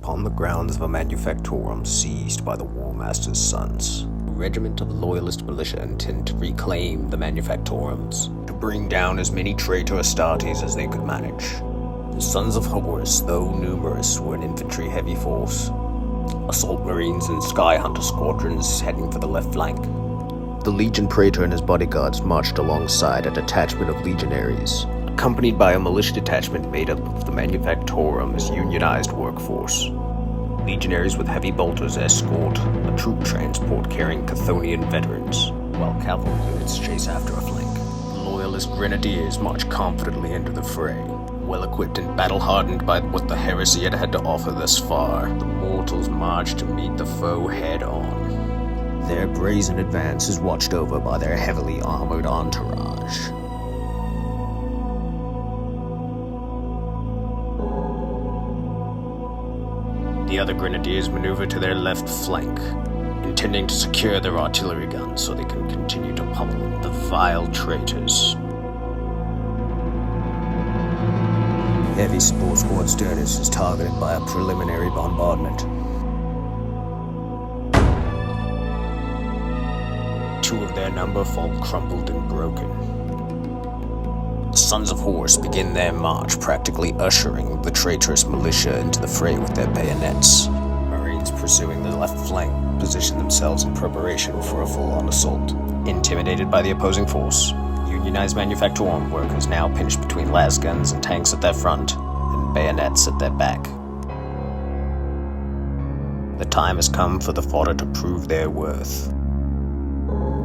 upon the grounds of a manufactorum seized by the War Master's sons. A regiment of loyalist militia intend to reclaim the manufactorums, to bring down as many traitor Astartes as they could manage. The sons of Horus, though numerous, were an infantry-heavy force. Assault marines and sky hunter squadrons heading for the left flank. The Legion Praetor and his bodyguards marched alongside a detachment of legionaries, accompanied by a militia detachment made up of the Manufactorum's unionized workforce. Legionaries with heavy bolters escort a troop transport carrying Chthonian veterans, while cavalry units chase after a flank. The Loyalist Grenadiers march confidently into the fray, well-equipped and battle-hardened by what the Heresy had to offer thus far. The mortals march to meet the foe head-on. Their brazen advance is watched over by their heavily armored entourage. The other grenadiers maneuver to their left flank, intending to secure their artillery guns so they can continue to pummel the vile traitors. Heavy support squad Sternus is targeted by a preliminary bombardment. Two of their number fall crumpled and broken. The Sons of Horus begin their march, practically ushering the traitorous militia into the fray with their bayonets. Marines pursuing the left flank position themselves in preparation for a full-on assault. Intimidated by the opposing force, unionized manufactorum workers now pinched between las guns and tanks at their front, and bayonets at their back. The time has come for the fodder to prove their worth.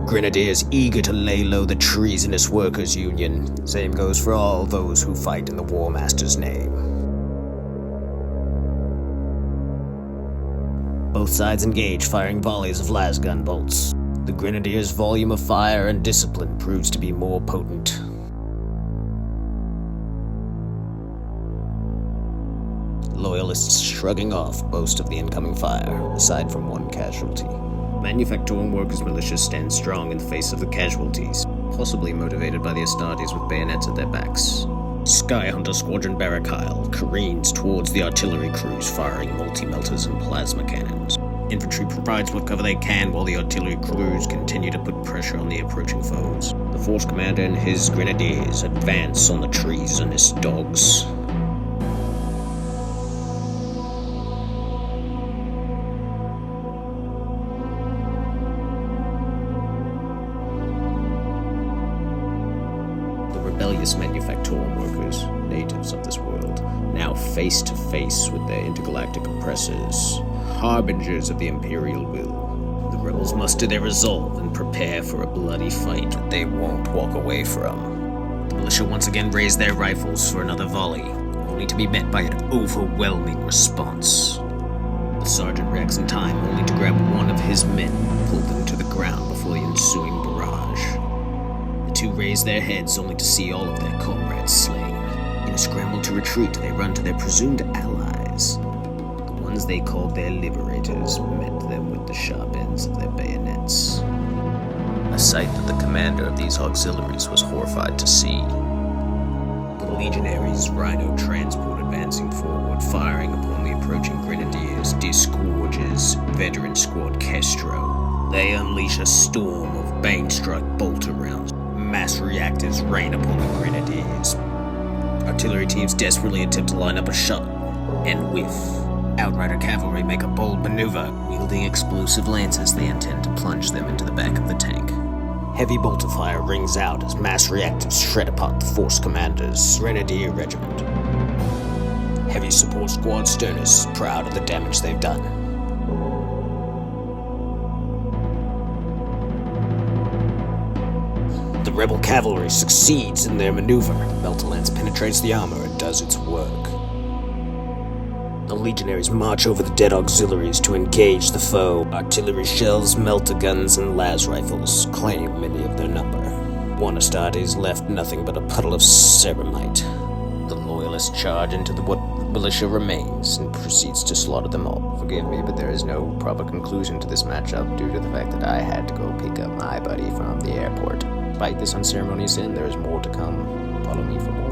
Grenadiers eager to lay low the treasonous workers' union. Same goes for all those who fight in the War Master's name. Both sides engage, firing volleys of lasgun bolts. The Grenadiers' volume of fire and discipline proves to be more potent. Loyalists shrugging off boast of the incoming fire, aside from one casualty. Manufactorum workers' militia stand strong in the face of the casualties, possibly motivated by the Astartes with bayonets at their backs. Sky Hunter Squadron Barakyle careens towards the artillery crews, firing multi-melters and plasma cannons. Infantry provides what cover they can while the artillery crews continue to put pressure on the approaching foes. The force commander and his grenadiers advance on the treasonous dogs. Rebellious manufactorum workers, natives of this world, now face to face with their intergalactic oppressors, harbingers of the Imperial will. The rebels muster their resolve and prepare for a bloody fight that they won't walk away from. The militia once again raise their rifles for another volley, only to be met by an overwhelming response. The sergeant reacts in time only to grab one of his men and pull them to the ground before the ensuing barrage. The two raise their heads only to see all of their comrades slain. In a scramble to retreat, they run to their presumed allies. The ones they called their liberators met them with the sharp ends of their bayonets. A sight that the commander of these auxiliaries was horrified to see. The legionaries' rhino transport advancing forward, firing upon the approaching grenadiers, disgorges veteran squad Kestro. They unleash a storm of bane-struck bolter rounds. Mass reactors rain upon the grenadiers. Artillery teams desperately attempt to line up a shot and whiff. Outrider cavalry make a bold maneuver. Wielding explosive lances, they intend to plunge them into the back of the tank. Heavy bolter fire rings out as mass reactors shred apart the force commander's grenadier regiment. Heavy support squad Sternus is proud of the damage they've done. The rebel cavalry succeeds in their maneuver. Meltalance penetrates the armor and does its work. The legionaries march over the dead auxiliaries to engage the foe. Artillery shells, melter guns, and las rifles claim many of their number. One Astartes left nothing but a puddle of ceramite. The loyalists charge into what militia remains and proceeds to slaughter them all. Forgive me, but there is no proper conclusion to this matchup due to the fact that I had to go pick up my buddy from the airport. Despite this unceremonious end, there is more to come. Follow me for more.